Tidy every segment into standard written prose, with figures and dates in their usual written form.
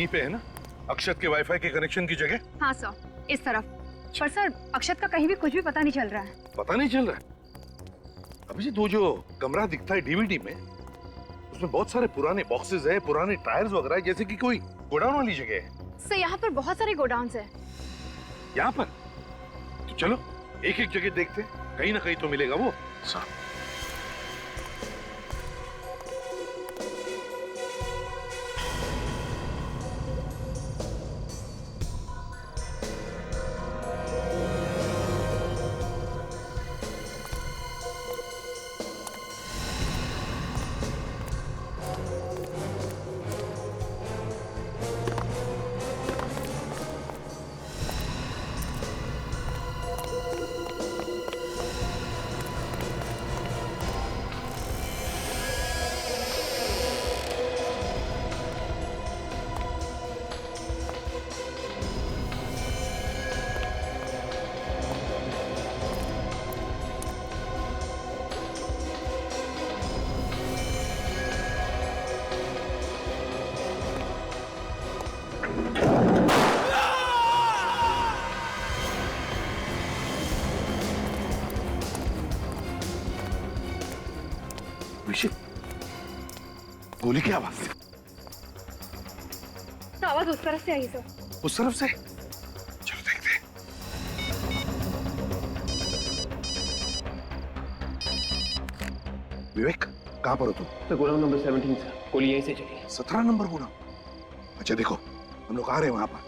यहीं पे है ना, अक्षत के वाईफाई के कनेक्शन की जगह? हाँ सर, इस तरफ। पर सर अक्षत का कहीं भी कुछ भी पता नहीं चल रहा है। पता नहीं चल रहा है? अभिजीत, वो जो कमरा दिखता है डीवीडी में, उसमें बहुत सारे पुराने बॉक्सेस है, पुराने टायर्स वगैरह है, जैसे कि कोई गोडाउन वाली जगह है। सर यहाँ पर बहुत सारे गोडाउन्स है। यहाँ पर? तो चलो एक एक जगह देखते हैं, कहीं ना कहीं तो मिलेगा वो। गोली की आवाज थी। तो आवाज उस तरफ से आई सर। उस तरफ से? चलो देखते हैं। विवेक, कहां पर हो तुम? तो गोदाम नंबर 17 सर, गोली यहीं से चली। 17 नंबर गोदाम? अच्छा देखो, हम लोग आ रहे हैं वहां पर,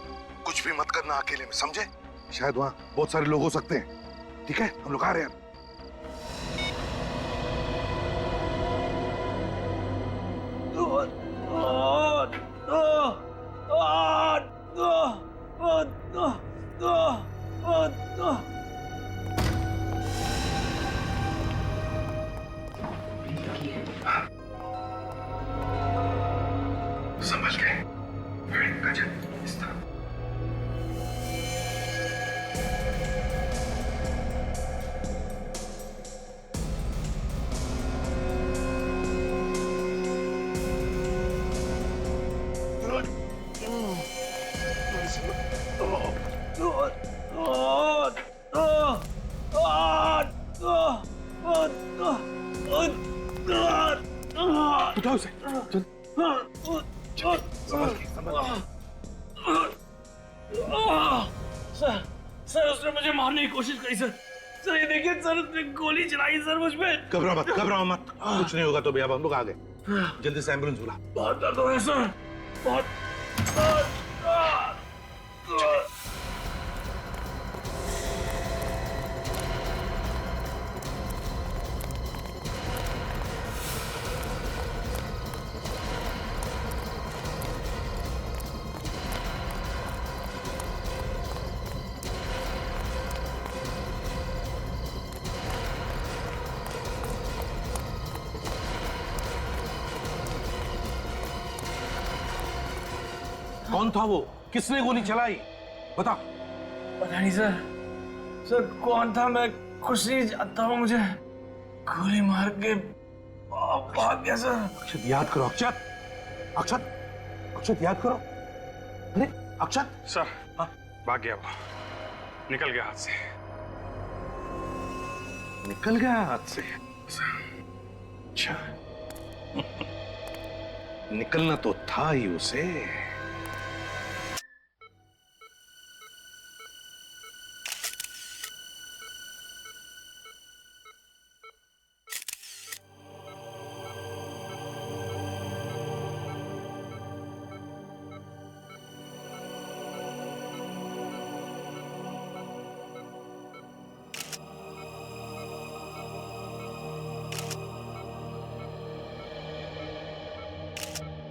कुछ भी मत करना अकेले में, समझे? शायद वहां बहुत सारे लोग हो सकते हैं। ठीक है, हम लोग आ रहे हैं। संभल के, इस तरह। उठाओ इसे, चल। सर उसने मुझे मारने की कोशिश करी सर। सर ये देखिए सर, उसने गोली चलाई सर मुझ पे। घबराओ मत, कुछ नहीं होगा तो भी। अब हम लोग आ गए, जल्दी से एम्बुलेंस बुला। बहुत दर्द हो रहा है सर, बहुत। कौन था वो? किसने गोली चलाई? बता। पता नहीं सर, सर कौन था मैं कुछ नहीं जानता हूँ। मुझे गोली मार के भाग गया सर। अक्षत याद करो, अक्षत याद करो। अरे अक्षत सर, हाँ भाग गया वो, निकल गया हाथ से। निकल गया हाथ से? अच्छा निकलना तो था ही उसे।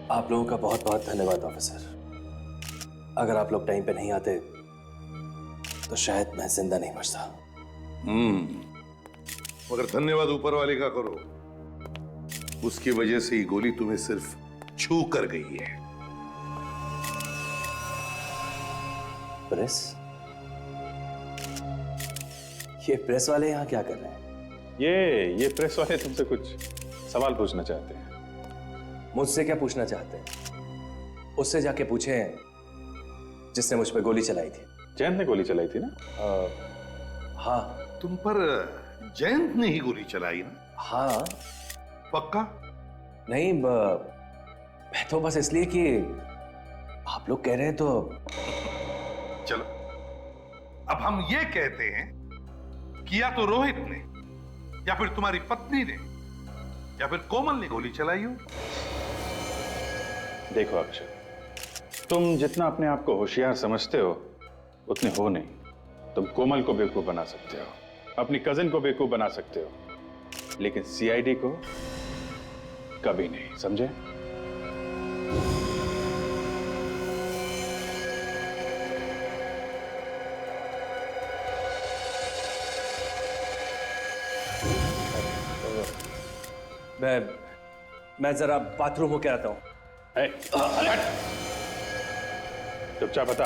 आप लोगों का बहुत बहुत धन्यवाद ऑफिसर। अगर आप लोग टाइम पे नहीं आते तो शायद मैं जिंदा नहीं बचता। मगर धन्यवाद ऊपर वाले का करो, उसकी वजह से ही गोली तुम्हें सिर्फ छू कर गई है। प्रेस? ये प्रेस वाले यहाँ क्या कर रहे हैं? ये प्रेस वाले तुमसे कुछ सवाल पूछना चाहते हैं। मुझसे क्या पूछना चाहते हैं? उससे जाके पूछें जिसने मुझ पर गोली चलाई थी। जयंत ने गोली चलाई थी ना? हाँ। तुम पर जयंत ने ही गोली चलाई ना? हाँ। पक्का? नहीं, मैं तो बस इसलिए कि आप लोग कह रहे हैं तो। चलो, अब हम ये कहते हैं कि या तो रोहित ने, या फिर तुम्हारी पत्नी ने, या फिर कोमल ने गोली चलाई हो। देखो अक्षय, तुम जितना अपने आप को होशियार समझते हो उतने हो नहीं। तुम कोमल को बेवकूफ बना सकते हो, अपनी कजिन को बेवकूफ बना सकते हो, लेकिन सीआईडी को कभी नहीं, समझे? मैं जरा बाथरूम होके आता हूं। चुपचाप बता,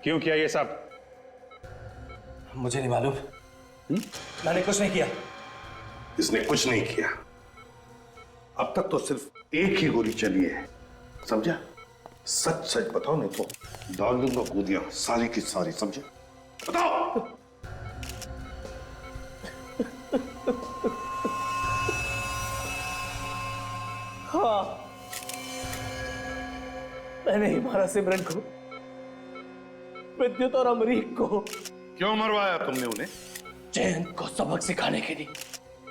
क्यों किया ये सब? मुझे नहीं मालूम। मैंने कुछ नहीं किया। इसने कुछ नहीं किया। अब तक तो सिर्फ एक ही गोली चली है, समझा? सच सच बताओ, नहीं तो डाल दूंगा गोलियां सारी की सारी, समझे? बताओ। हाँ, मैंने ही मारा सिमरन को, विद्युत और अमरीक को। क्यों मरवाया तुमने उन्हें? जयंत को सबक सिखाने के लिए।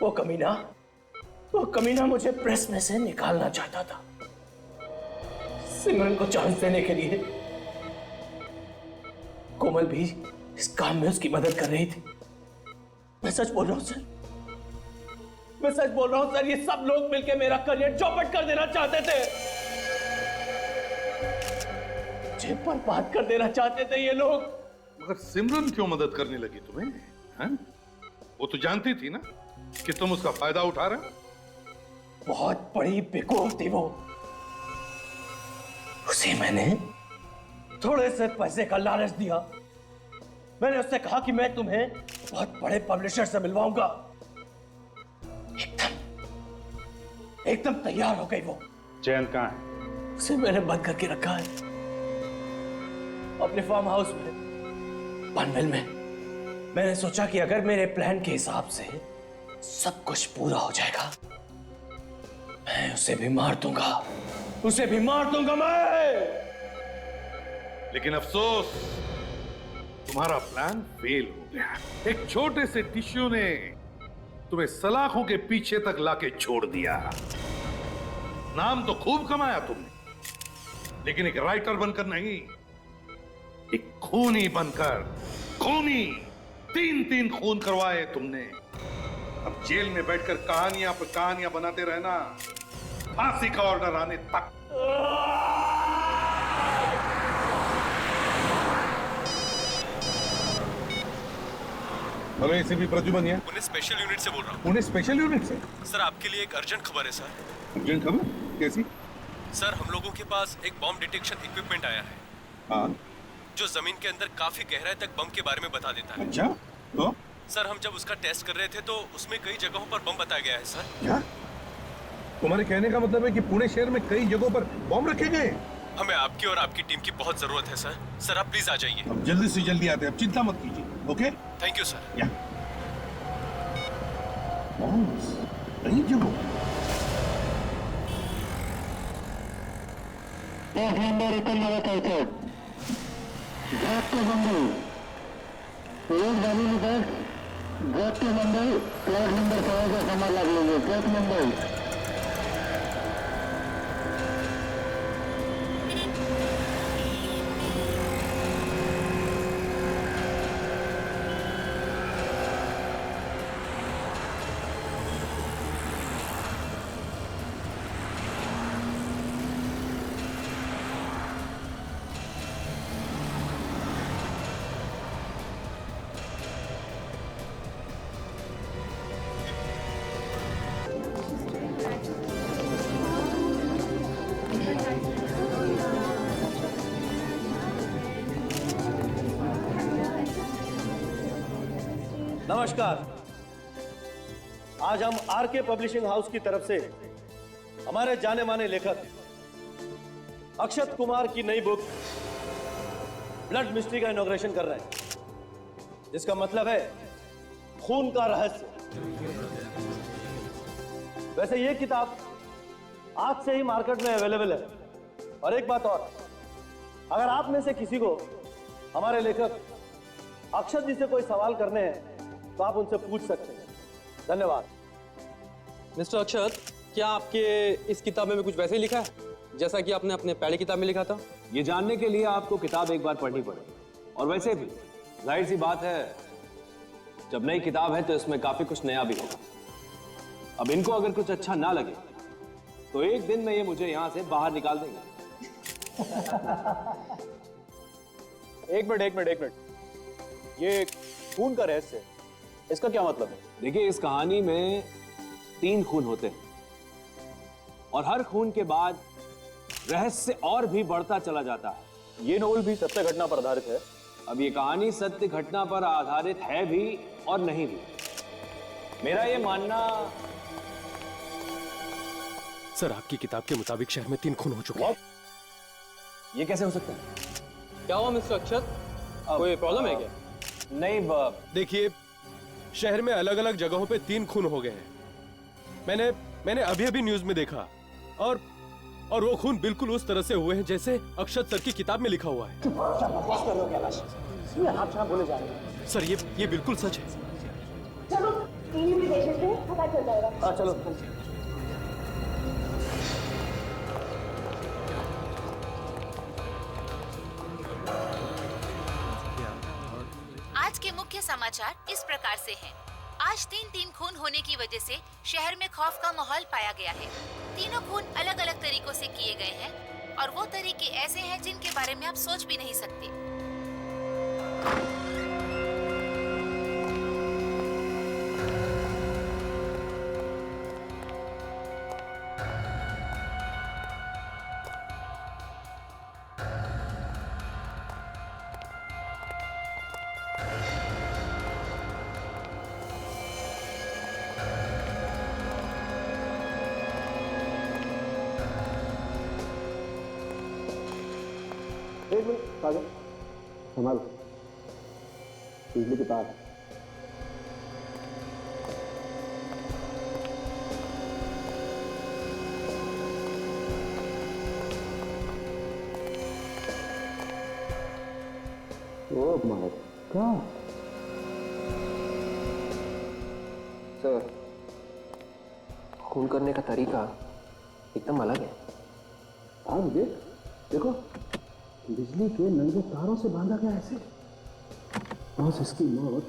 वो कमीना मुझे प्रेस में से निकालना चाहता था, सिमरन को चांस देने के लिए। कोमल भी इस काम में उसकी मदद कर रही थी। मैं सच बोल रहा हूं सर, मैं सच बोल रहा हूं सर। ये सब लोग मिलकर मेरा करियर चौपट कर देना चाहते थे, मुझे बर्बाद कर देना चाहते थे ये लोग। मगर सिमरन क्यों मदद करने लगी तुम्हें? हैं? वो तो जानती थी ना कि तुम उसका फायदा उठा रहे हो। बहुत बड़ी बेवकूफ थी वो। उसे मैंने थोड़े से पैसे का लालच दिया। मैंने उससे कहा कि मैं तुम्हें बहुत बड़े पब्लिशर से मिलवाऊंगा। एकदम तैयार हो गई वो। जयंत कहाँ है? उसे मैंने बंद करके रखा है अपने फार्म हाउस में, पनवेल में। मैंने सोचा कि अगर मेरे प्लान के हिसाब से सब कुछ पूरा हो जाएगा, मैं उसे भी मार दूंगा, उसे भी मार दूंगा मैं। लेकिन अफसोस, तुम्हारा प्लान फेल हो गया। एक छोटे से टिश्यू ने तुम्हें सलाखों के पीछे तक लाके छोड़ दिया। नाम तो खूब कमाया तुमने, लेकिन एक राइटर बनकर नहीं, एक खूनी बनकर। खूनी, 3 खून करवाए तुमने। अब जेल में बैठकर कहानियां पर कहानियां बनाते रहना, फांसी का ऑर्डर आने तक। हेलो, एसीपी प्रद्युमन है। पुणे स्पेशल यूनिट से बोल रहा हूँ। पुणे स्पेशल यूनिट से? सर, आपके लिए एक अर्जेंट खबर है सर। अर्जेंट खबर? कैसी? सर, हम लोगों के पास एक बम डिटेक्शन इक्विपमेंट आया है। हाँ। जो जमीन के अंदर काफी गहराई तक बम के बारे में बता देता है। अच्छा, तो? सर, हम जब उसका टेस्ट कर रहे थे तो उसमें कई जगहों पर बम बताया गया है सर। क्या? तुम्हारे कहने का मतलब है कि पुणे शहर में कई जगहों पर बम रखे गए? हमें आपकी और आपकी टीम की बहुत जरूरत है सर। सर, आप प्लीज आ जाइए। अब जल्दी से जल्दी आते हैं, अब चिंता मत कीजिए। ओके? Thank you sir. या। कई जगहों। नमस्कार। आज हम आरके पब्लिशिंग हाउस की तरफ से हमारे जाने माने लेखक अक्षत कुमार की नई बुक ब्लड मिस्ट्री का इनॉग्रेशन कर रहे हैं, जिसका मतलब है खून का रहस्य। वैसे ये किताब आज से ही मार्केट में अवेलेबल है। और एक बात और, अगर आप में से किसी को हमारे लेखक अक्षत जी से कोई सवाल करने हैं तो आप उनसे पूछ सकते हैं। धन्यवाद। मिस्टर अक्षत, क्या आपके इस किताब में भी कुछ वैसे ही लिखा है जैसा कि आपने अपने पहले किताब में लिखा था? ये जानने के लिए आपको किताब एक बार पढ़नी पड़ेगी। और वैसे भी जाहिर सी बात है, जब नई किताब है तो इसमें काफी कुछ नया भी होगा। अब इनको अगर कुछ अच्छा ना लगे तो एक दिन में ये मुझे यहां से बाहर निकाल देंगे। एक मिनट, ये खून का रहस्य, इसका क्या मतलब है? देखिए, इस कहानी में 3 खून होते हैं और हर खून के बाद रहस्य और भी बढ़ता चला जाता है। ये नोवेल भी सत्य घटना पर आधारित है। अब ये कहानी सत्य घटना पर आधारित है भी और नहीं भी। मेरा ये मानना, सर, आपकी किताब के मुताबिक शहर में 3 खून हो चुके हैं। ये कैसे हो सकता है? क्या हुआ मिस्टर अक्षत, कोई प्रॉब्लम है क्या? नहीं, देखिए, शहर में अलग अलग जगहों पे 3 खून हो गए हैं। मैंने अभी अभी न्यूज में देखा, और वो खून बिल्कुल उस तरह से हुए हैं जैसे अक्षत सर की किताब में लिखा हुआ है। सर, ये बिल्कुल सच है। चलो टीवी भी देख लेते हैं, पता चल जाएगा। चलो। आज के मुख्य समाचार इस प्रकार से हैं। आज 3 खून होने की वजह से शहर में खौफ का माहौल पाया गया है। तीनों खून अलग अलग तरीकों से किए गए हैं और वो तरीके ऐसे हैं जिनके बारे में आप सोच भी नहीं सकते। एक मिनट, काजल संभाल, बिजली की तार। Oh my God. सर, खून करने का तरीका एकदम अलग है। आज देखो, बिजली के नंगे तारों से बांधा गया ऐसे। बस इसकी मौत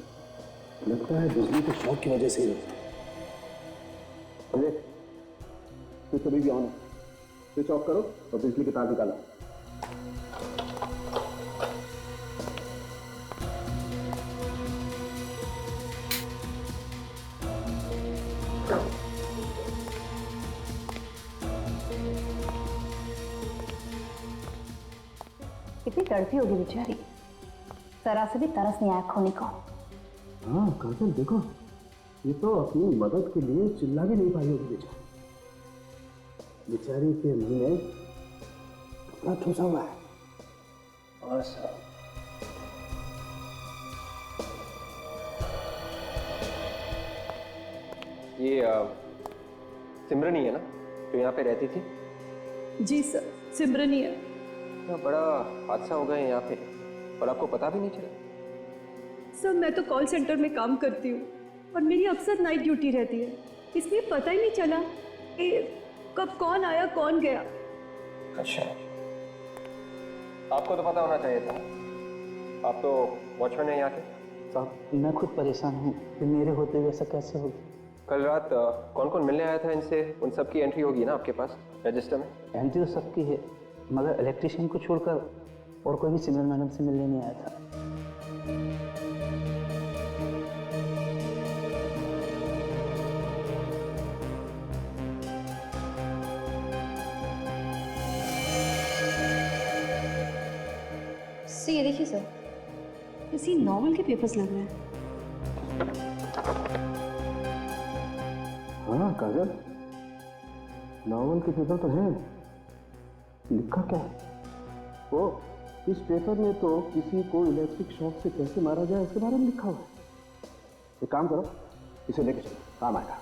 लगता है बिजली के शॉक की वजह से ही हुई। स्विच कभी भी ऑन है, स्विच ऑफ करो और बिजली के तार निकालो। कितनी तड़पी होगी बेचारी, जरा से भी तरस नहीं आया खोने को। हाँ काजल, देखो ये तो अपनी मदद के लिए चिल्ला भी नहीं पाई होगी बेचारी। बेचारी के मुंह में कपड़ा ठूसा हुआ है। और सब ये सिमरन ही है ना जो यहाँ पे रहती थी? जी सर, सिमरन ही है। इतना बड़ा हादसा हो गया यहाँ पे और आपको पता भी नहीं चला? सर, मैं तो कॉल सेंटर में काम करती हूँ और मेरी अक्सर नाइट ड्यूटी रहती है, इसलिए पता ही नहीं चला कि कब कौन आया कौन गया। अच्छा, आपको तो पता होना चाहिए था, आप तो वॉचमैन है यहाँ के। साहब, मैं खुद परेशान हूँ कि मेरे होते हुए ऐसा कैसे हो गया। कल रात कौन कौन मिलने आया था इनसे, उन सब की एंट्री होगी ना आपके पास रजिस्टर में? एंट्री तो सबकी है, मगर इलेक्ट्रिशियन को छोड़कर और कोई भी सिमरन मैडम से मिलने नहीं आया था। ये देखिए सर, किसी नॉवल के पेपर्स लग रहे हैं। हाँ काजल, नॉवल के पेपर तो हैं, लिखा क्या है? वो इस पेपर में तो किसी को इलेक्ट्रिक शॉक से कैसे मारा जाए इसके बारे में लिखा हुआ है। एक काम करो, इसे लेके चलो, काम आएगा।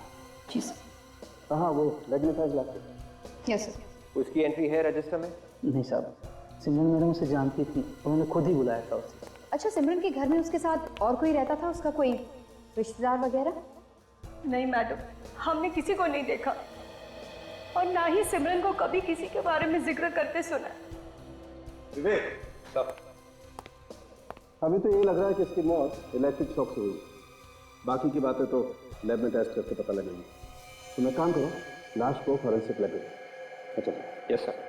जी सर। हाँ, वो मैग्नेटाइज लैपटॉप। Yes sir. उसकी एंट्री है रजिस्टर में? नहीं साहब, सिमरन मैडम उसे जानती थी, उन्होंने खुद ही बुलाया था उसे। अच्छा, सिमरन के घर में उसके साथ और कोई रहता था, उसका कोई रिश्तेदार वगैरह? नहीं मैडम, हमने किसी को नहीं देखा और ना ही सिमरन को कभी किसी के बारे में जिक्र करते सुना। विवेक, अभी तो ये लग रहा है कि इसकी मौत इलेक्ट्रिक शॉक से हुई। बाकी की बातें तो लैब में टेस्ट करके पता लगेगी। तो मैं काम करो, लाश को फॉरेंसिक लैब में। अच्छा, यस सर।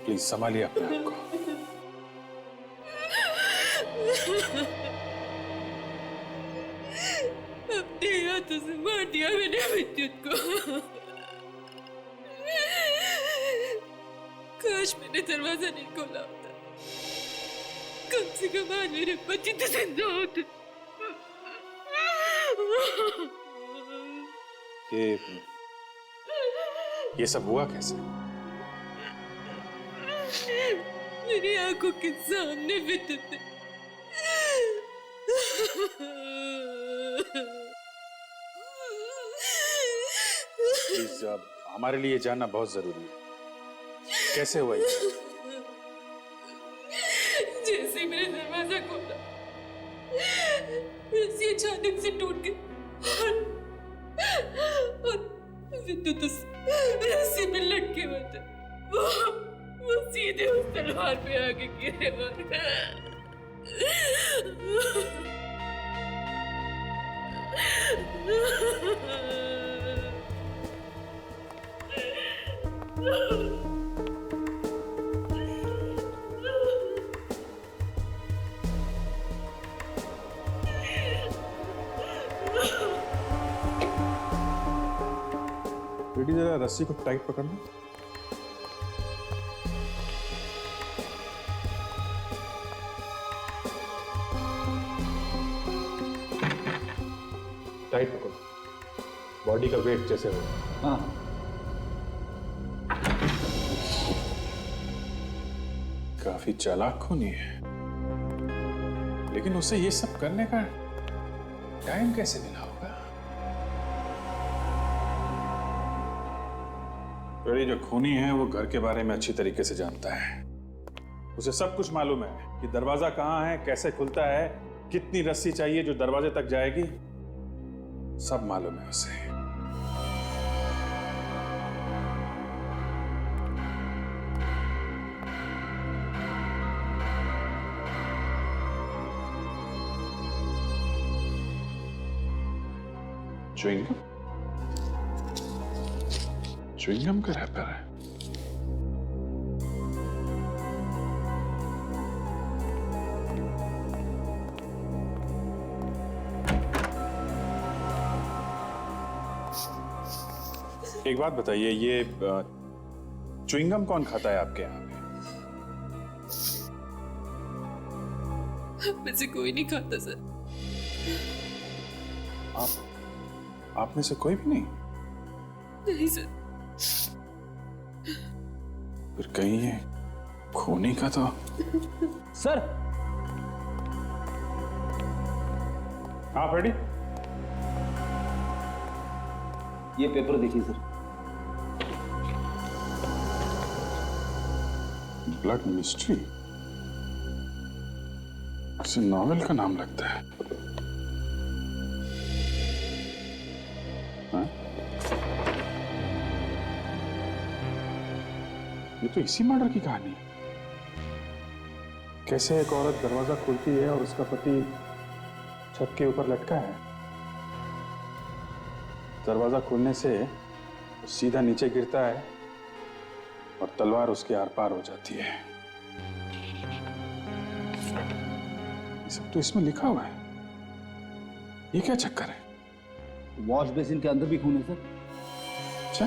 प्लीज संभालिए अपने आप को। अपने हाथों से मार दिया मैंने विद्युत को। काश मैंने दरवाजा नहीं खोला होता, कम से कम आज मेरे बच्चे तो जिंदा होते। ये सब हुआ कैसे? मेरी आंखों के सामने विद्युत ने प्लीज, हमारे लिए जानना बहुत जरूरी है। कैसे हुआ ये? जैसे ही मैंने दरवाजा खोला, रस्सी अचानक से टूट गई और विद्युत उस रस्सी में लटके हुए थे। वो सीधे उस तलवार पे आके गिरे और बेटी जरा रस्सी को टाइट पकड़ना। टाइट पकड़ो, बॉडी का वेट जैसे हो। हाँ, काफी चालाक खूनी है, लेकिन उसे ये सब करने का टाइम कैसे मिला होगा? तो ये जो खूनी है वो घर के बारे में अच्छी तरीके से जानता है। उसे सब कुछ मालूम है कि दरवाजा कहाँ है, कैसे खुलता है, कितनी रस्सी चाहिए जो दरवाजे तक जाएगी, सब मालूम है उसे। च्युइंगम? च्युइंगम का रैपर है। एक बात बताइए, ये च्युइंगम कौन खाता है आपके यहाँ पे? में से कोई नहीं खाता सर। आप में से कोई भी नहीं? नहीं सर। फिर कहीं ये खूनी का तो। सर। हाँ फ्रेडी, ये पेपर देखिए सर। ब्लड मिस्ट्री, किसी नॉवेल का नाम लगता है। हाँ? ये तो इसी मर्डर की कहानी है। कैसे एक औरत दरवाजा खोलती है और उसका पति छत के ऊपर लटका है। दरवाजा खोलने से वो सीधा नीचे गिरता है और तलवार उसके आर पार हो जाती है। ये सब तो इसमें लिखा हुआ है। ये क्या चक्कर है? वॉश बेसिन के अंदर भी खून है सर। अच्छा,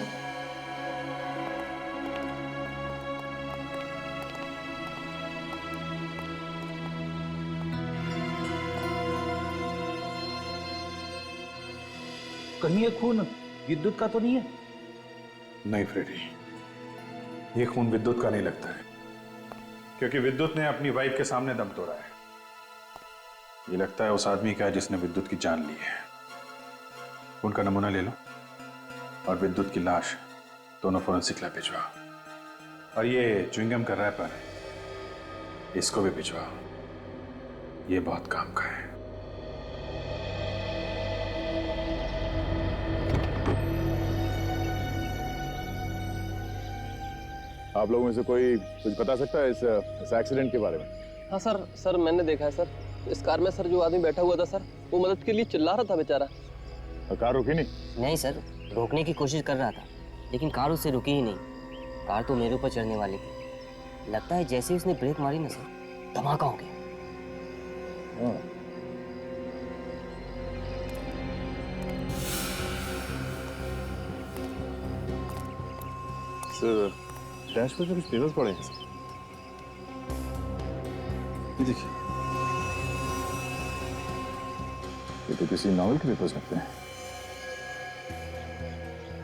कहीं ये खून विद्युत का तो नहीं है? नहीं फ्रेडी, ये खून विद्युत का नहीं लगता है, क्योंकि विद्युत ने अपनी वाइफ के सामने दम तोड़ा है। ये लगता है उस आदमी का है जिसने विद्युत की जान ली है। उनका नमूना ले लो और विद्युत की लाश दोनों फोरेंसिक लैब भिजवाओ। और ये च्युइंगम का रैपर इसको भी भिजवाओ। ये बहुत काम का है। आप लोगों में से कोई कुछ बता सकता है इस एक्सीडेंट के बारे में? हाँ सर मैंने देखा है सर। इस कार में सर जो आदमी बैठा हुआ था सर, वो मदद के लिए चिल्ला रहा था बेचारा। कार रुकी नहीं? नहीं सर, रोकने की कोशिश कर रहा था, लेकिन कार उससे रुकी ही नहीं। कार तो मेरे ऊपर चढ़ने वाली थी। लगता है जैसे ही उसने ब्रेक मारी ना सर, धमाका हो गया। सर, डैश पर कुछ पेपर्स पड़े हैं। ये देखिए, ये तो किसी नॉवेल के पेपर्स लगते हैं।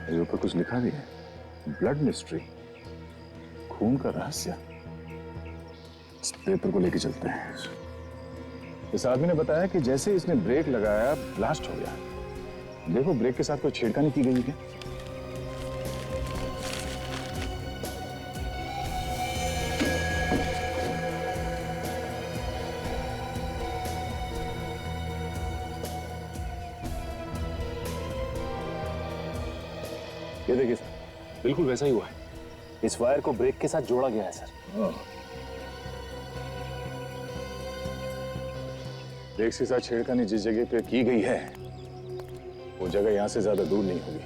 इसके ऊपर कुछ लिखा भी है, ब्लड मिस्ट्री, खून का रहस्य। इस पेपर को लेके चलते हैं। इस आदमी ने बताया कि जैसे इसने ब्रेक लगाया ब्लास्ट हो गया। देखो ब्रेक के साथ कोई छेड़खानी की गई है क्या? ये देखिए सर, बिल्कुल वैसा ही हुआ है। इस वायर को ब्रेक के साथ जोड़ा गया है सर। ब्रेक के साथ छेड़खानी जिस जगह पे की गई है, वो जगह यहां से ज्यादा दूर नहीं होगी,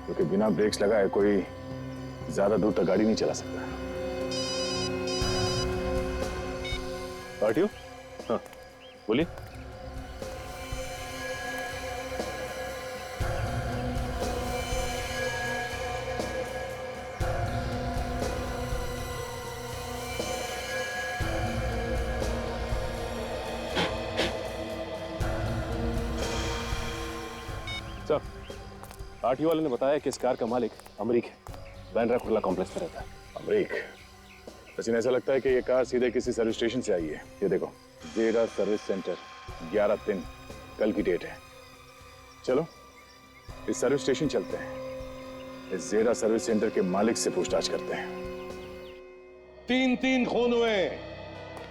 क्योंकि बिना ब्रेक्स लगाए कोई ज्यादा दूर तक गाड़ी नहीं चला सकता। पार्टियों, हाँ बोलिए। आरटीओ वाले ने बताया कि इस कार का मालिक अमरीक है, बैंड्रा कुर्ला कॉम्प्लेक्स में रहता है। अमरीक? लेकिन ऐसा लगता है कि ये कार सीधे किसी सर्विस स्टेशन से आई है। ये देखो, जेडा सर्विस सेंटर, 11/3 कल की डेट है। चलो इस सर्विस स्टेशन चलते हैं, इस जेडा सर्विस सेंटर के मालिक से पूछताछ करते हैं। 3 खून हुए,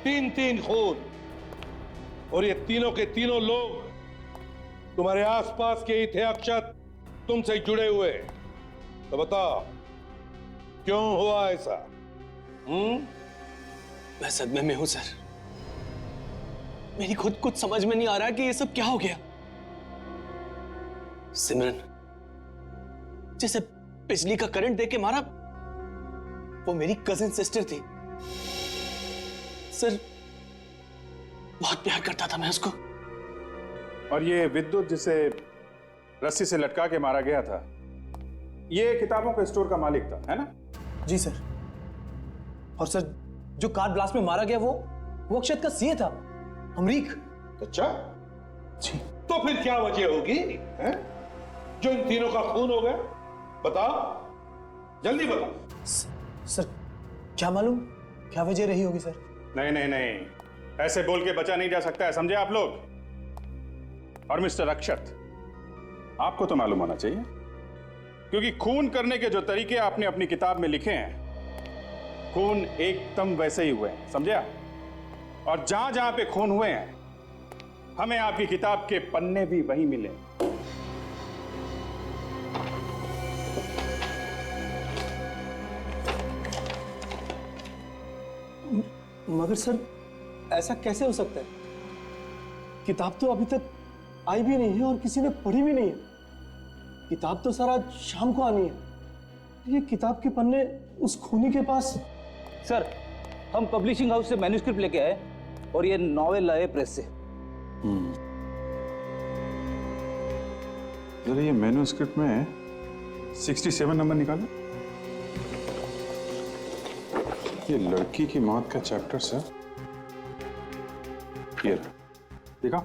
3 खून, और ये तीनों के तीनों लोग तुम्हारे आसपास के ही थे अक्षत, तुमसे जुड़े हुए। तो बताओ क्यों हुआ ऐसा? मैं सदमे में हूं सर। मेरी खुद कुछ समझ में नहीं आ रहा कि ये सब क्या हो गया। सिमरन जिसे बिजली का करंट देके मारा, वो मेरी कजिन सिस्टर थी सर। बहुत प्यार करता था मैं उसको। और ये विद्युत जिसे रस्सी से लटका के मारा गया था, ये किताबों के स्टोर का मालिक था, है ना? जी सर। और सर जो कार ब्लास्ट में मारा गया वो अक्षत का सीए था, अमरीक। अच्छा जी। तो फिर क्या वजह होगी है? जो इन तीनों का खून हो गया? बताओ, जल्दी बताओ। सर क्या मालूम क्या वजह रही होगी सर। नहीं नहीं नहीं, ऐसे बोल के बचा नहीं जा सकता है, समझे आप लोग? और मिस्टर अक्षत, आपको तो मालूम होना चाहिए, क्योंकि खून करने के जो तरीके आपने अपनी किताब में लिखे हैं, खून एकदम वैसे ही हुए हैं, समझे आप? और जहां जहां पे खून हुए हैं, हमें आपकी किताब के पन्ने भी वही मिले। मगर सर ऐसा कैसे हो सकता है? किताब तो अभी तक आई भी नहीं है और किसी ने पढ़ी भी नहीं है। किताब तो सर आज शाम को आनी है। ये किताब के पन्ने उस खूनी के पास। सर हम पब्लिशिंग हाउस से मैन्युस्क्रिप्ट लेके आए और ये नॉवेल लाए प्रेस से। जरा ये मैन्युस्क्रिप्ट में 67 नंबर निकालो। ये लड़की की मौत का चैप्टर सर, ये देखा?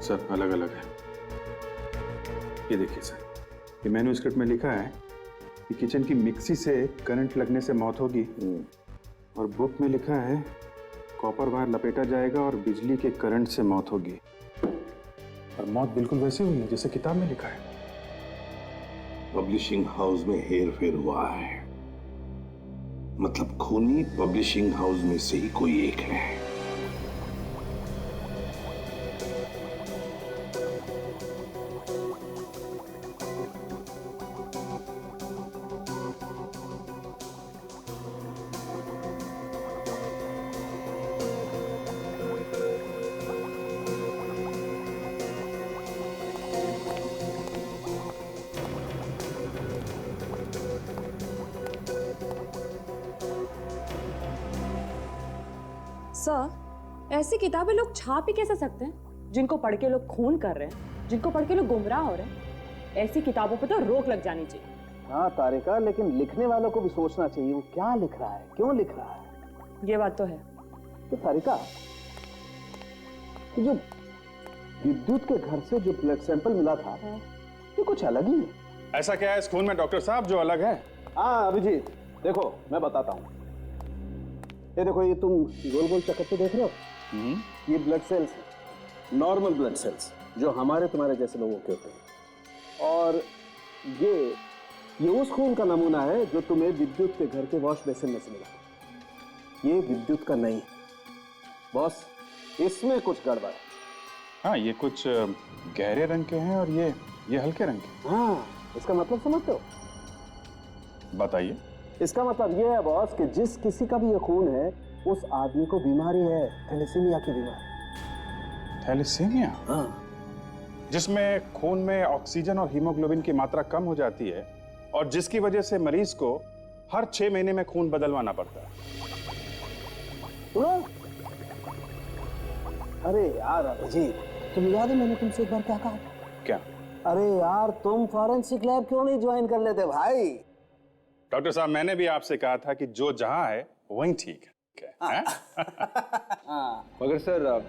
सर अलग अलग है। ये देखिए सर, ये मैन्युस्क्रिप्ट में लिखा है कि किचन की मिक्सी से करंट लगने से मौत होगी, और बुक में लिखा है कॉपर वायर लपेटा जाएगा और बिजली के करंट से मौत होगी। और मौत बिल्कुल वैसे हुई है जैसे किताब में लिखा है। पब्लिशिंग हाउस में हेर फेर हुआ है, मतलब खूनी पब्लिशिंग हाउस में से ही कोई एक है। सर ऐसी किताबें लोग छाप ही कैसे सकते हैं जिनको पढ़ के लोग खून कर रहे हैं, जिनको पढ़ के लोग गुमराह हो रहे हैं? ऐसी किताबों पर तो रोक लग जानी चाहिए। हाँ तारिका, लेकिन लिखने वालों को भी सोचना चाहिए वो क्या लिख रहा है, क्यों लिख रहा है। ये बात तो है। तो तारिका, जो विद्युत के घर से जो ब्लड सैंपल मिला था ये कुछ अलग ही है। ऐसा क्या है इस खून में डॉक्टर साहब जो अलग है? हाँ अभिजीत, देखो मैं बताता हूँ। ये देखो, ये तुम गोल गोल चक्कर पे देख रहे हो, ये ब्लड सेल्स है, नॉर्मल ब्लड सेल्स जो हमारे तुम्हारे जैसे लोगों के होते हैं। और ये उस खून का नमूना है जो तुम्हें विद्युत के घर के वॉश बेसिन में से मिला। ये विद्युत का नहीं है बॉस, इसमें कुछ गड़बड़ है। हाँ, ये कुछ गहरे रंग के हैं और ये हल्के रंग के। हाँ, इसका मतलब समझते हो? बताइए। इसका मतलब ये है बॉस कि जिस किसी का भी ये खून है उस आदमी को बीमारी है, थैलेसीमिया की बीमारी। थैलेसीमिया? हाँ, जिसमें खून में ऑक्सीजन और हीमोग्लोबिन की मात्रा कम हो जाती है और जिसकी वजह से मरीज को हर 6 महीने में खून बदलवाना पड़ता है। सुनो, अरे यार अभिजीत, तुम याद है मैंने तुमसे एक बार क्या कहा था? क्या? अरे यार तुम फॉरेंसिक लैब क्यों नहीं ज्वाइन कर लेते भाई? डॉक्टर साहब, मैंने भी आपसे कहा था कि जो जहां है वहीं ठीक है। मगर सर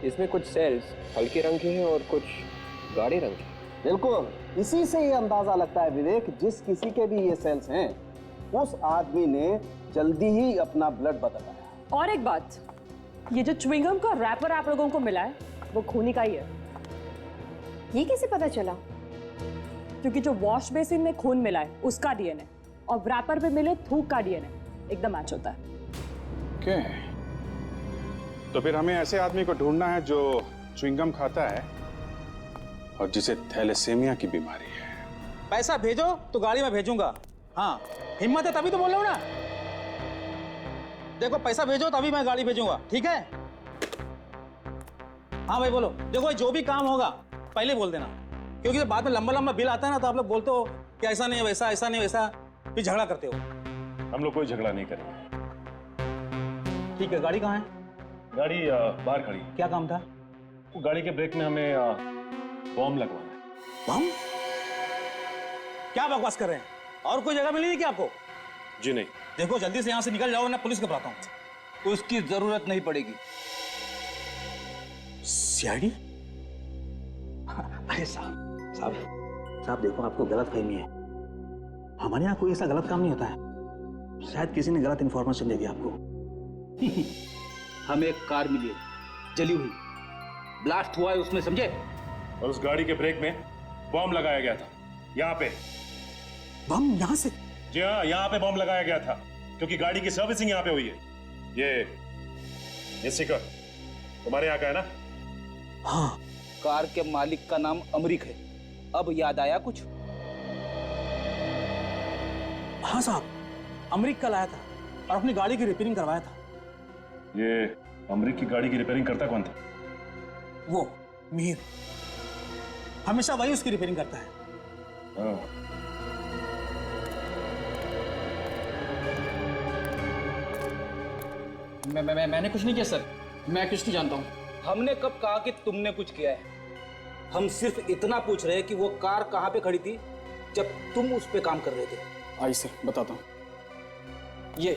इसमें कुछ सेल्स हल्के रंग के हैं और कुछ गाढ़े रंग के। बिल्कुल, इसी से ये अंदाजा लगता है विवेक, जिस किसी के भी ये सेल्स हैं उस आदमी ने जल्दी ही अपना ब्लड बदलवाया। और एक बात, ये जो च्युइंगम का रैपर आप लोगों को मिला है वो खूनी का ही है। ये कैसे पता चला? क्योंकि जो वॉश बेसिन में खून मिला है उसका डीएनए और रैपर पे मिले थूक का डीएनए एकदम मैच होता है। क्या? तो फिर हमें ऐसे आदमी को ढूंढना है जो च्युइंगम खाता है और जिसे थैलेसीमिया की बीमारी है। पैसा भेजो तो गाड़ी में भेजूंगा। हाँ, हिम्मत है तभी तो बोल रहा हूँ ना। देखो पैसा भेजो तभी मैं गाड़ी भेजूंगा, ठीक है? हाँ भाई बोलो। देखो जो भी काम होगा पहले बोल देना, क्योंकि बाद में लंबा लंबा बिल आता है ना तो आप लोग बोलते हो कि ऐसा नहीं वैसा, ऐसा नहीं वैसा, फिर झगड़ा करते हो। हम लोग कोई झगड़ा नहीं करेंगे। ठीक है, गाड़ी कहाँ है? गाड़ी बाहर खड़ी। क्या काम था? वो गाड़ी के ब्रेक में हमें बॉम्ब लगवाना है। बम? क्या बकवास कर रहे हैं? और कोई जगह मिली नहीं क्या आपको? जी नहीं। देखो जल्दी से यहाँ से निकल जाओ वरना पुलिस को बुलाता हूँ। उसकी जरूरत नहीं पड़ेगी। सीआईडी? अरे साहब देखो, आपको गलत फहमी है। हमारे यहाँ कोई ऐसा गलत काम नहीं होता है। शायद किसी ने गलत इंफॉर्मेशन दे दी आपको। हमें एक कार मिली है, जली हुई, ब्लास्ट हुआ है उसमें, समझे? और उस गाड़ी के ब्रेक में बॉम्ब लगाया गया था। यहाँ पे बम? यहाँ से? जी हाँ, यहाँ पे बॉम्ब लगाया गया था क्योंकि गाड़ी की सर्विसिंग यहाँ पे हुई है। ये स्टिकर तुम्हारे यहाँ का है ना? हाँ। कार के मालिक का नाम अमरीक है। अब याद आया कुछ? हाँ साहब, अमरीक कल आया था और अपनी गाड़ी की रिपेयरिंग करवाया था। ये अमरीक की गाड़ी की रिपेयरिंग करता कौन था? वो मीर, हमेशा वही उसकी रिपेयरिंग करता है। मैंने कुछ नहीं किया सर, मैं कुछ नहीं जानता हूँ। हमने कब कहा कि तुमने कुछ किया है? हम सिर्फ इतना पूछ रहे हैं कि वो कार कहाँ पे खड़ी थी जब तुम उस पे काम कर रहे थे। आइए सर, बताता हूँ। ये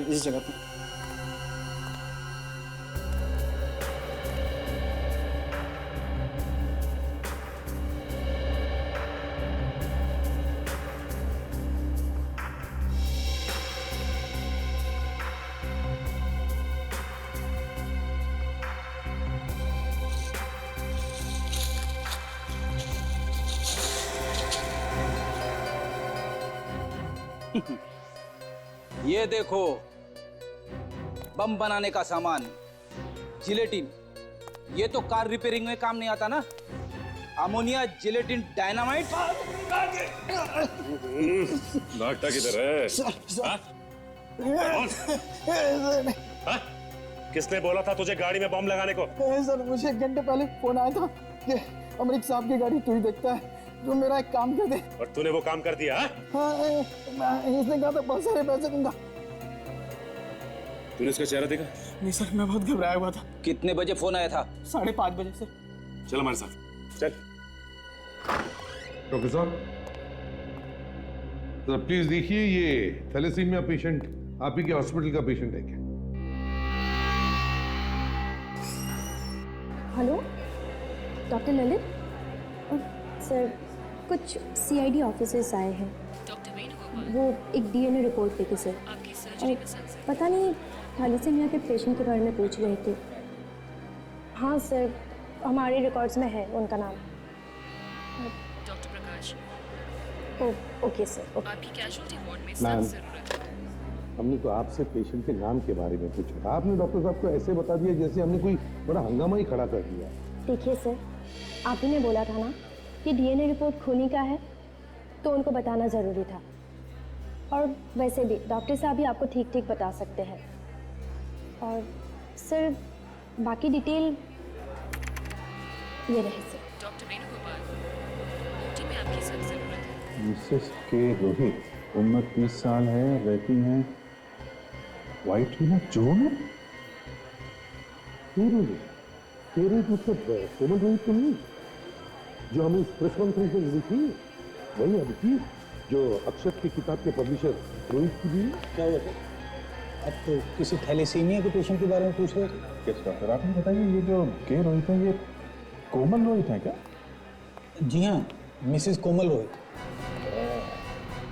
इस जगह पे। ये देखो, बम बनाने का सामान, जिलेटिन। ये तो कार रिपेयरिंग में काम नहीं आता ना। Ammonia, gelatin, dynamite. नाकटा किधर है? किसने बोला था तुझे गाड़ी में बम लगाने को? सर, मुझे 1 घंटे पहले फोन आया था कि अमरीक साहब की गाड़ी तू ही देखता है, जो मेरा एक काम कर दे। और तूने वो काम कर दिया? हाँ, इसने कहा था बहुत सारे पैसे दूंगा। तूने उसका चेहरा देखा? नहीं सर, मैं बहुत घबराया हुआ था। कितने बजे फोन आया था? 5:30 बजे सर। चल हमारे साथ, चल। डॉक्टर साहब, जरा प्लीज देखिए, ये थैलेसीमिया पेशेंट आप ही के हॉस्पिटल का पेशेंट है क्या? हेलो, डॉक्टर ललित सर, कुछ सीआईडी ऑफिसर्स आए हैं। वो एक डीएनए रिपोर्ट लेके सर, पता नहीं थैलेसीमिया के पेशेंट के बारे में पूछ रहे थे। हाँ सर, हमारे रिकॉर्ड्स में है उनका नाम। डॉक्टर प्रकाश। Okay sir. आपकी कैजुअल्टी वार्ड में मैम, सख्त जरूरत है। हमने तो आपसे पेशेंट के नाम के बारे में पूछा, आपने डॉक्टर साहब को ऐसे बता दिया जैसे हमने कोई बड़ा हंगामा ही खड़ा कर दिया। देखिए सर, आप ही ने बोला था ना कि डीएनए रिपोर्ट खूनी का है, तो उनको बताना ज़रूरी था। और वैसे भी डॉक्टर साहब ही आपको ठीक ठीक बता सकते हैं। और सर, बाकी डिटेल ये रहे सर। डॉक्टर वेणुगोपाल, ओटी में आपकी सख्त जरूरत है। मिसेस के रोहित, उम्र 30 साल है, रहती हैं व्हाइट विला जो में। तेरे मतलब कोमल रोहित तो नहीं, जो हमें प्रेस कॉन्फ्रेंस में मिली थी, वही अभी जो अक्षत की किताब के पब्लिशर रोहित की भी। क्या हुआ सर? अब तो किसी थैलेसीमिया के पेशेंट के बारे में पूछ रहे थे। किस डॉक्टर, आपने बताइए, ये जो के रोहित है, ये कोमल रोहित है क्या? जी हाँ, मिसेस कोमल रोहित।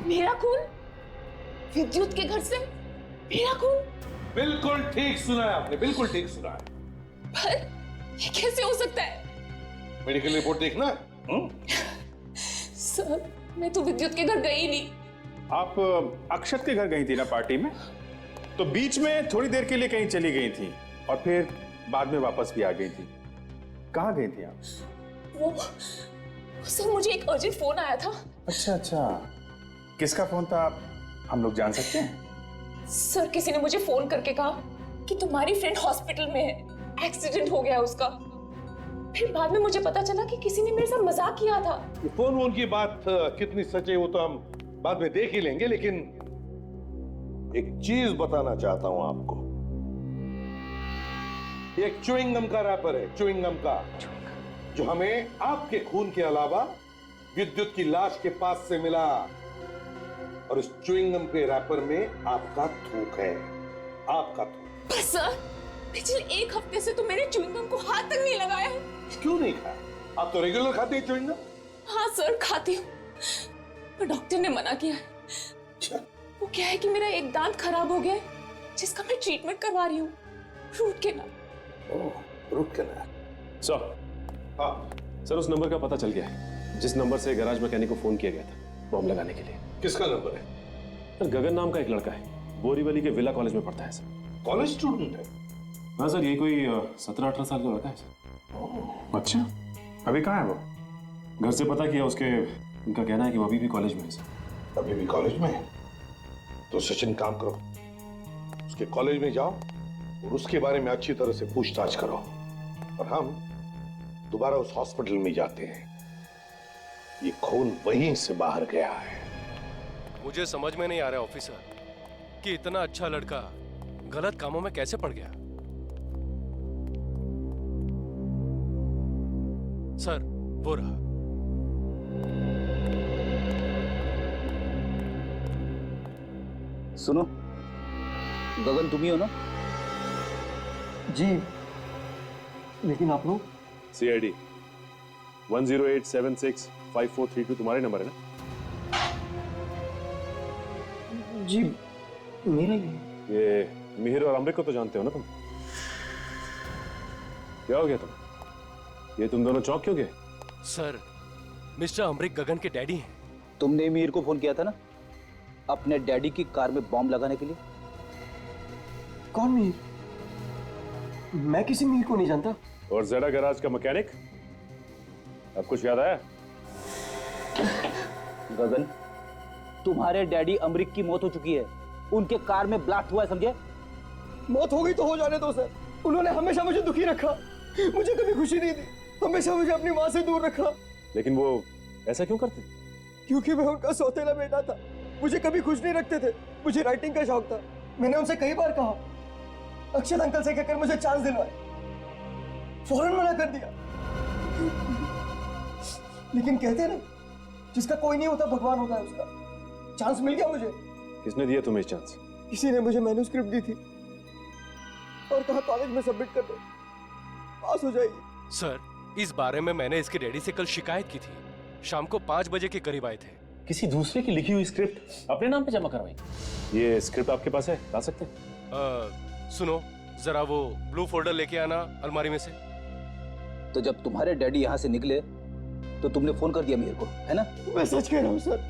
मेरा खून विद्युत के घर से? मेरा खून? बिल्कुल ठीक सुना है आपने, बिल्कुल ठीक सुना है। पर ये कैसे हो सकता है? मेडिकल रिपोर्ट देखना। सर, मैं तो विद्युत के घर गई नहीं। आप अक्षत के घर गई थी ना पार्टी में, तो बीच में थोड़ी देर के लिए कहीं चली गई थी और फिर बाद में वापस भी आ गई थी। कहाँ गई थी आप? वो सर, मुझे एक अर्जेंट फोन आया था। अच्छा, किसका फोन था, हम लोग जान सकते हैं? सर, किसी ने मुझे फोन करके कहा कि तुम्हारी फ्रेंड हॉस्पिटल में है, एक्सीडेंट हो गया उसका। फिर बाद में मुझे पता चला कि किसी ने मेरे साथ मजाक किया था। फोन की बात कितनी सच है वो तो हम बाद में देख ही लेंगे, लेकिन एक चीज बताना चाहता हूं आपको। एक च्युइंगम का रैपर है, च्युइंगम का, जो हमें आपके खून के अलावा विद्युत की लाश के पास से मिला। और इस च्युइंगम के रैपर में आपका थूक है, आपका थूक। पर सर, पिछले 1 हफ्ते से तो मैंने च्युइंगम को हाथ तक नहीं लगाया है। क्यों नहीं खाया? आप तो रेगुलर खाते हैं च्युइंगम। हाँ सर, खाती हूँ, पर डॉक्टर ने मना किया है। वो क्या है कि मेरा एक दांत खराब हो गया है, जिसका मैं ट्रीटमेंट करवा रही हूँ, root canal. Root canal. Sir, sir, उस नंबर का पता चल गया है जिस नंबर से गैराज मैकेनिक को फोन किया गया था बम लगाने के लिए। किसका नंबर है? सर, गगन नाम का एक लड़का है, बोरीवली के विला कॉलेज में पढ़ता है सर। कॉलेज स्टूडेंट है? हाँ सर, यही कोई 17-18 साल का लड़का है सर। अच्छा, अभी कहाँ है वो? घर से पता किया, उनका कहना है कि वो अभी भी कॉलेज में है सर। अभी भी कॉलेज में है? तो सचिन काम करो, उसके कॉलेज में जाओ और उसके बारे में अच्छी तरह से पूछताछ करो, और हम दोबारा उस हॉस्पिटल में जाते हैं। ये खून वहीं से बाहर गया है। मुझे समझ में नहीं आ रहा ऑफिसर कि इतना अच्छा लड़का गलत कामों में कैसे पड़ गया। सर, वो रहा। सुनो, गगन तुम ही हो ना? जी, लेकिन आप लोग? CID 108765432 तुम्हारे नंबर है ना? जी मेरा ही है। ये मिहिर और अमृत को तो जानते हो ना तुम? क्या हो गया तुम? ये तुम दोनों चौंक क्यों गए? सर, मिस्टर अमृत गगन के डैडी हैं। तुमने मीर को फोन किया था ना अपने डैडी की कार में बॉम्ब लगाने के लिए? कौन मीर? मैं किसी मीर को नहीं जानता। और ज़रा गैराज का मैकेनिक? अब कुछ याद आया? गगन, तुम्हारे डैडी अमरीक की मौत हो चुकी है, उनके कार में ब्लास्ट हुआ है, समझे? मौत हो गई तो हो जाने दो सर। उन्होंने हमेशा मुझे दुखी रखा, मुझे कभी खुशी नहीं दी, हमेशा मुझे अपनी माँ से दूर रखा। लेकिन वो ऐसा क्यों करते? क्योंकि मैं उनका सौतेला बेटा था, मुझे कभी खुश नहीं रखते थे। मुझे राइटिंग का शौक था, मैंने उनसे कई बार कहा अक्षत अंकल से कहकर मुझे चांस दिलवाए, फौरन मना कर दिया। लेकिन कहते ना, जिसका कोई नहीं होता भगवान होता है उसका। चांस मिल गया मुझे। किसने दिया तुम्हें चांस? किसी ने मुझे मैन्युस्क्रिप्ट दी थी और कहा कॉलेज में सबमिट कर दो, पास हो जाएगी। सर, इस बारे में मैंने इसके डैडी से कल शिकायत की थी। शाम को 5 बजे के करीब आए थे। किसी दूसरे की लिखी हुई स्क्रिप्ट अपने नाम पे जमा करवाई? ये स्क्रिप्ट आपके पास है? ला सकते हैं? सुनो, जरा वो ब्लू फोल्डर लेके आना अलमारी में से। तो जब तुम्हारे डैडी यहाँ से निकले तो तुमने फोन कर दिया मीर को, है ना? मैं सच कह रहा हूँ सर,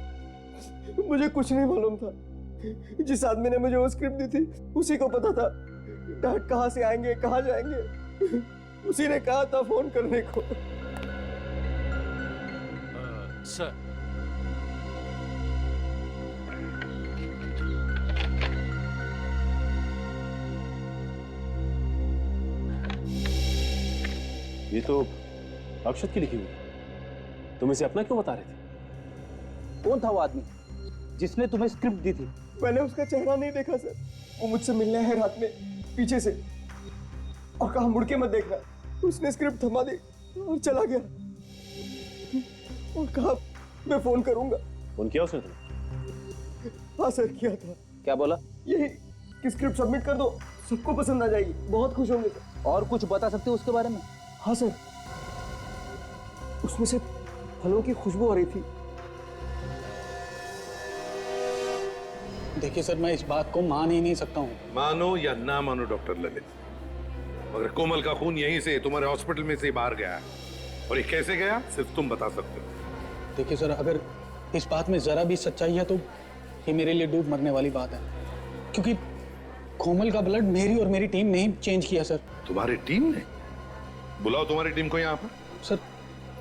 मुझे कुछ नहीं मालूम था। जिस आदमी ने मुझे वो स्क्रिप्ट दी थी उसी को पता था डैड कहाँ से आएंगे, कहाँ जाएंगे। उसी ने कहा था फोन करने को। सर, ये तो अक्षत की लिखी हुई। तुम इसे अपना क्यों बता रहे थे? कौन था वो आदमी जिसने तुम्हें स्क्रिप्ट दी थी? मैंने उसका चेहरा नहीं देखा सर। वो मुझसे मिलने आया रात में पीछे से और कहा मुड़ के मत देखना। उसने स्क्रिप्ट थमा दी और चला गया और कहा मैं फोन करूंगा। फोन किया उसने तुम्हें? हाँ सर, किया था। क्या बोला? यही कि स्क्रिप्ट सबमिट कर दो, सबको पसंद आ जाएगी, बहुत खुश होंगे सर। और कुछ बता सकते हो उसके बारे में? हाँ सर, उसमें से फलों की खुशबू आ रही थी। देखिए सर, मैं इस बात को मान ही नहीं सकता हूँ। मानो या ना मानो डॉक्टर ललित, मगर कोमल का खून यहीं से तुम्हारे हॉस्पिटल में से बाहर गया है, और ये कैसे गया सिर्फ तुम बता सकते हो। देखिए सर, अगर इस बात में जरा भी सच्चाई है तो ये मेरे लिए डूब मरने वाली बात है, क्योंकि कोमल का ब्लड मेरी और मेरी टीम ने ही चेंज किया सर। तुम्हारी टीम ने? बुलाओ तुम्हारी टीम को यहाँ पर। सर,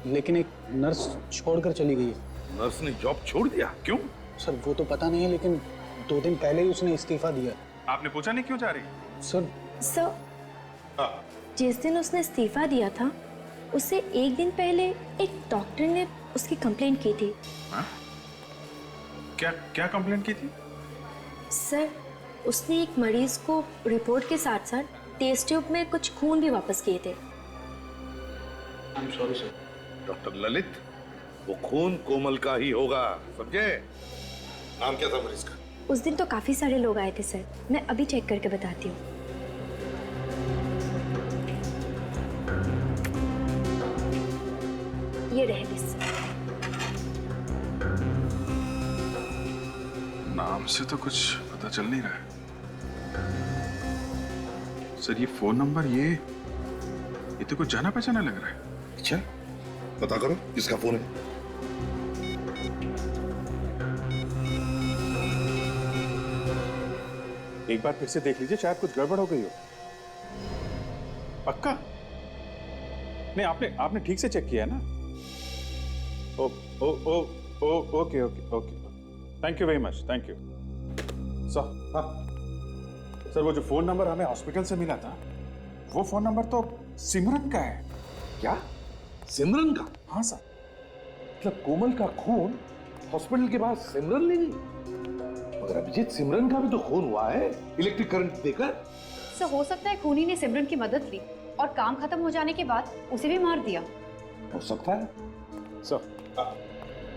लेकिन एक नर्स छोड़कर चली गई है। नर्स ने जॉब छोड़ दिया? क्यों? सर वो तो पता नहीं है, लेकिन 2 दिन पहले ही उसने इस्तीफा दिया। आपने पूछा नहीं क्यों जा रही? सर जिस दिन उसने इस्तीफा दिया था उससे 1 दिन पहले एक डॉक्टर ने उसकी कंप्लेंट की थी। क्या कंप्लेंट की थी? सर, उसने एक मरीज को रिपोर्ट के साथ साथ टेस्ट ट्यूब में कुछ खून भी वापस किए थे। I'm sorry sir. Doctor Lalit, वो खून कोमल का ही होगा, समझे? नाम क्या था मरीज का? उस दिन तो काफी सारे लोग आए थे सर, मैं अभी चेक करके बताती हूँ। ये रहे लिस्ट। नाम से तो कुछ पता चल नहीं रहा है सर। ये फोन नंबर ये तो कुछ जाना पहचाना लग रहा है। अच्छा, पता करो किसका फोन है। एक बार फिर से देख लीजिए, शायद कुछ गड़बड़ हो गई हो। पक्का? नहीं, आपने ठीक से चेक किया है ना? Okay, thank you very much, thank you. Sir वो जो फोन नंबर हमें हॉस्पिटल से मिला था, वो फोन नंबर तो सिमरन का है। क्या? सिमरन का? हाँ सर। मतलब कोमल का खून हॉस्पिटल के बाद सिमरन ले गई? मगर अभिजीत, सिमरन का भी तो खून हुआ है इलेक्ट्रिक करंट देकर। सर हो सकता है खूनी ने सिमरन की मदद ली और काम खत्म हो जाने के बाद उसे भी मार दिया। हो सकता है।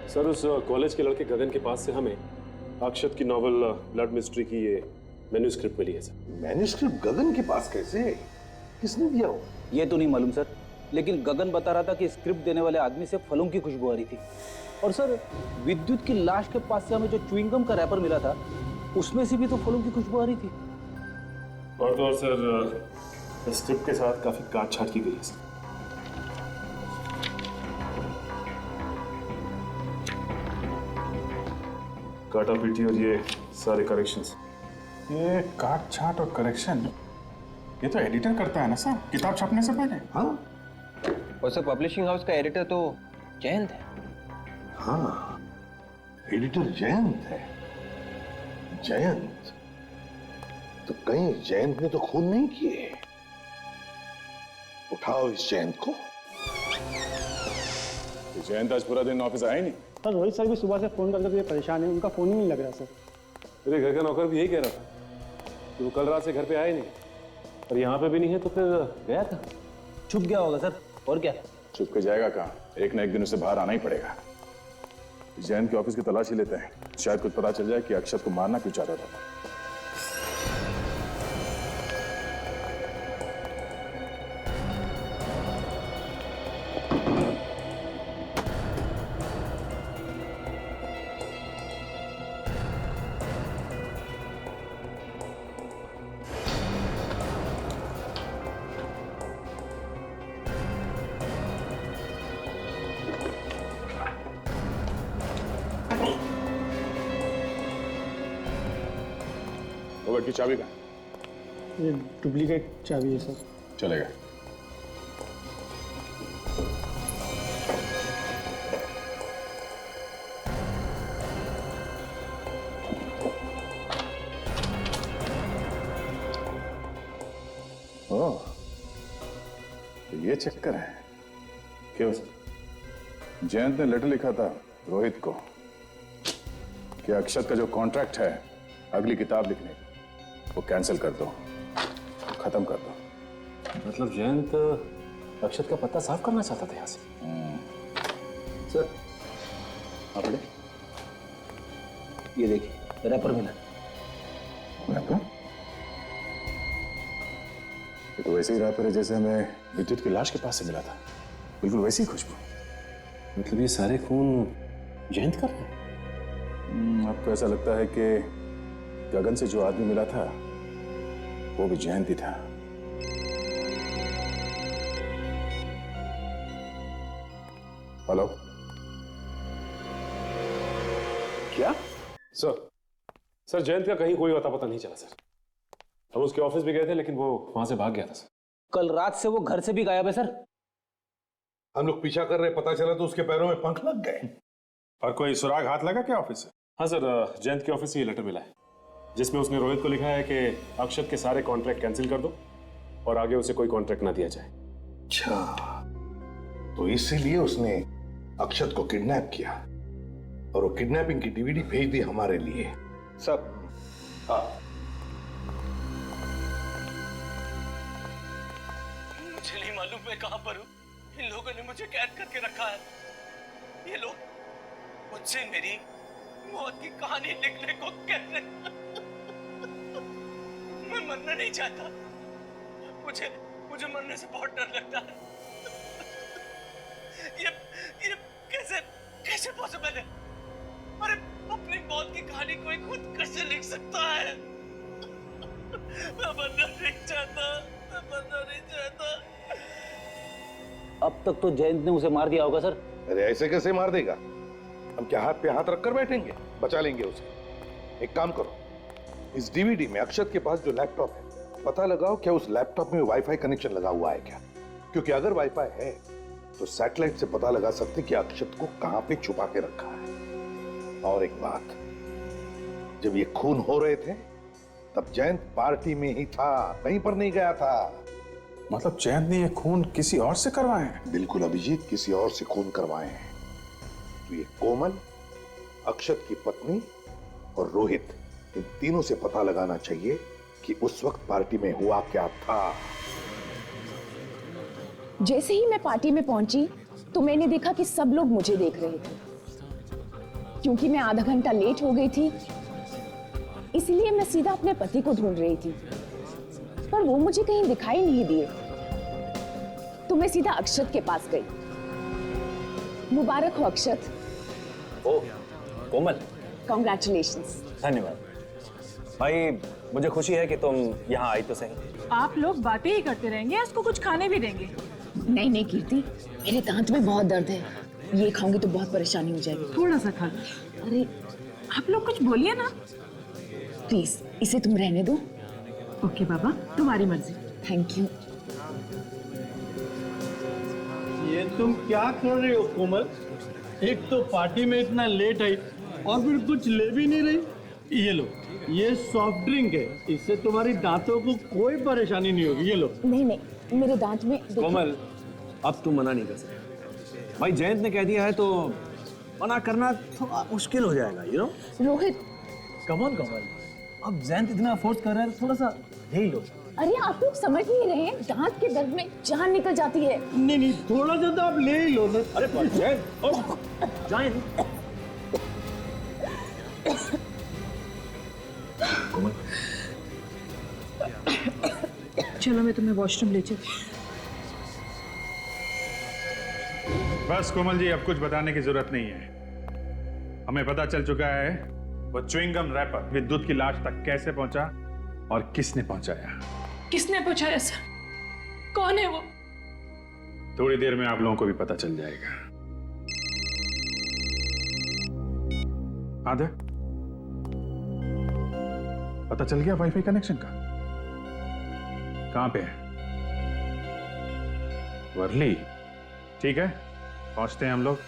सर उस कॉलेज के लड़के गगन के पास से हमें अक्षत की नॉवल ब्लड मिस्ट्री की ये मैन्यूस्क्रिप्ट मिली है सर। मैन्यूस्क्रिप्ट गगन के पास कैसे? किसने दिया हो? ये तो नहीं मालूम सर, लेकिन गगन बता रहा था कि स्क्रिप्ट देने वाले आदमी से फलों की खुशबू आ रही थी। और सर विद्युत की लाश के पास से हमें जो च्युइंगम का रैपर मिला था, उसमें से भी तो फलों की खुशबू आ रही थी। और तो और सर स्क्रिप्ट के साथ काफी काट छाट की गई है सर। काटा पीटी और ये सारे करेक्शंस। ये काट छाट और करेक्शन ये तो एडिटर करता है ना सर, किताब छपने से पहले। हाँ, और सर पब्लिशिंग हाउस का एडिटर तो जयंत है। हाँ, एडिटर जयंत है। जयंत तो कहीं जयंत ने तो खून नहीं किए। उठाओ इस जयंत को। जयंत आज पूरा दिन ऑफिस आया नहीं। सर रोहित सर भी सुबह से फोन करके परेशान है, उनका फोन ही नहीं लग रहा सर। मेरे घर का नौकर भी यही कह रहा था कि वो कल रात से घर पे आए नहीं, और यहाँ पे भी नहीं है, तो फिर गया था। छुप गया होगा सर, और क्या? छुप के जाएगा कहाँ? एक ना एक दिन उसे बाहर आना ही पड़ेगा। जयंत के ऑफिस की तलाशी लेते हैं, शायद कुछ पता चल जाए कि अक्षत को मारना क्यों चाहता था। की चाबी कहाँ? ये डुप्लीकेट चाबी है सर। चलेगा। ओह, तो ये चक्कर है। क्यों सर? जयंत ने लेटर लिखा था रोहित को कि अक्षत का जो कॉन्ट्रैक्ट है अगली किताब लिखने का, वो कैंसिल कर दो, खत्म कर दो। मतलब जयंत अक्षत का पत्ता साफ करना चाहता था यहाँ से। सर आप पढ़े? ये देखिए रैपर मिला। रैपर? ये तो वैसे ही रैपर है जैसे हमें विद्युत की लाश के पास से मिला था, बिल्कुल वैसी ही खुशबू। मतलब ये सारे खून जयंत कर रहे हैं? आपको ऐसा लगता है कि गगन से जो आदमी मिला था वो भी जयंत ही था? हेलो? क्या? सर जयंत का कहीं कोई अता पता नहीं चला सर। हम उसके ऑफिस भी गए थे, लेकिन वो वहां से भाग गया था सर। कल रात से वो घर से भी गायब है सर। हम लोग पीछा कर रहे, पता चला तो उसके पैरों में पंख लग गए। और कोई सुराग हाथ लगा क्या ऑफिस से? हाँ सर, जयंत के ऑफिस से ये लेटर मिला है जिसमें उसने रोहित को लिखा है कि अक्षत के सारे कॉन्ट्रैक्ट कैंसिल कर दो और आगे उसे कोई कॉन्ट्रैक्ट ना दिया जाए। अच्छा, तो इसीलिए उसने अक्षत को किडनैप किया और वो किडनैपिंग की डीवीडी भेज दी हमारे लिए। सब हाँ, मुझे नहीं मालूम मैं कहां पर हूं। इन लोगों ने मुझे कैद करके रखा है। ये लोग मुझसे मेरी मौत की कहानी लिखने को कह रहे हैं। मैं मरना नहीं चाहता। मुझे मरने से बहुत डर लगता है। ये कैसे पॉसिबल है? अरे अपनी मौत की कहानी कोई खुद कैसे लिख सकता है? मैं मरना नहीं चाहता। अब तक तो जयंत ने उसे मार दिया होगा सर। अरे ऐसे कैसे मार देगा? हम क्या हाथ पे हाथ रखकर बैठेंगे? बचा लेंगे उसे। एक काम करो, इस डीवीडी में अक्षत के पास जो लैपटॉप है, पता लगाओ क्या उस लैपटॉप में वाईफाई कनेक्शन लगा हुआ है क्या? क्योंकि अगर वाईफाई है तो सैटेलाइट से पता लगा सकते कि अक्षत को कहां पे छुपा के रखा है। और एक बात, जब ये खून हो रहे थे तब जयंत पार्टी में ही था, कहीं पर नहीं गया था। मतलब जयंत ने ये खून किसी और से करवाए हैं? बिल्कुल अभिजीत, किसी और से खून करवाए हैं। तो ये कोमल, अक्षत की पत्नी और रोहित, इन तीनों से पता लगाना चाहिए कि उस वक्त पार्टी में हुआ क्या था। जैसे ही मैं पार्टी में पहुंची तो मैंने देखा कि सब लोग मुझे देख रहे थे। क्योंकि मैं आधा घंटा लेट हो गई थी, इसलिए मैं सीधा अपने पति को ढूंढ रही थी, पर वो मुझे कहीं दिखाई नहीं दिए। तो मैं सीधा अक्षत के पास गई। मुबारक हो अक्षत। ओ कोमल, कॉन्ग्रेचुलेशंस। धन्यवाद भाई, मुझे खुशी है कि तुम यहाँ आई तो सही। आप लोग बातें ही करते रहेंगे, इसको कुछ खाने भी देंगे। नहीं नहीं कीर्ति, मेरे दांत में बहुत दर्द है, ये खाऊंगी तो बहुत परेशानी हो जाएगी। थोड़ा सा खा लो। अरे आप लोग कुछ बोलिए ना। प्लीज इसे तुम रहने दो। ओके बाबा, तुम्हारी मर्जी। Thank you. ये तुम क्या कर रही हो कोमल? एक तो पार्टी में इतना लेट आई और फिर कुछ ले भी नहीं रही। ये लो, ये सॉफ्ट ड्रिंक है, इससे तुम्हारी दांतों को कोई परेशानी नहीं होगी। ये लो। नहीं नहीं, मेरे दांत में कोमल, अब तुम मना नहीं कर सकते भाई, जयंत ने कह दिया है तो मना करना थोड़ा मुश्किल हो जाएगा, you know. Rohit, come on Komal, अब जयंत इतना फोर्स कर रहा है, थोड़ा सा ले लो। अरे आप लोग समझ नहीं रहे हैं, दांत के दर्द में जान निकल जाती है। नहीं नहीं, थोड़ा सा तो आप ले ही लो ना। अरे जयंत, कोमल, चलो मैं तुम्हें वॉशरूम ले चलती। बस कोमल जी, अब कुछ बताने की जरूरत नहीं है। हमें पता चल चुका है वो च्युइंगम रैपर विद्युत की लाश तक कैसे पहुंचा और किसने पहुंचाया। किसने पहुंचाया सर? कौन है वो? थोड़ी देर में आप लोगों को भी पता चल जाएगा। आधा पता चल गया वाईफाई कनेक्शन का? कहां पे है? वर्ली। ठीक है, पहुंचते हैं हम लोग।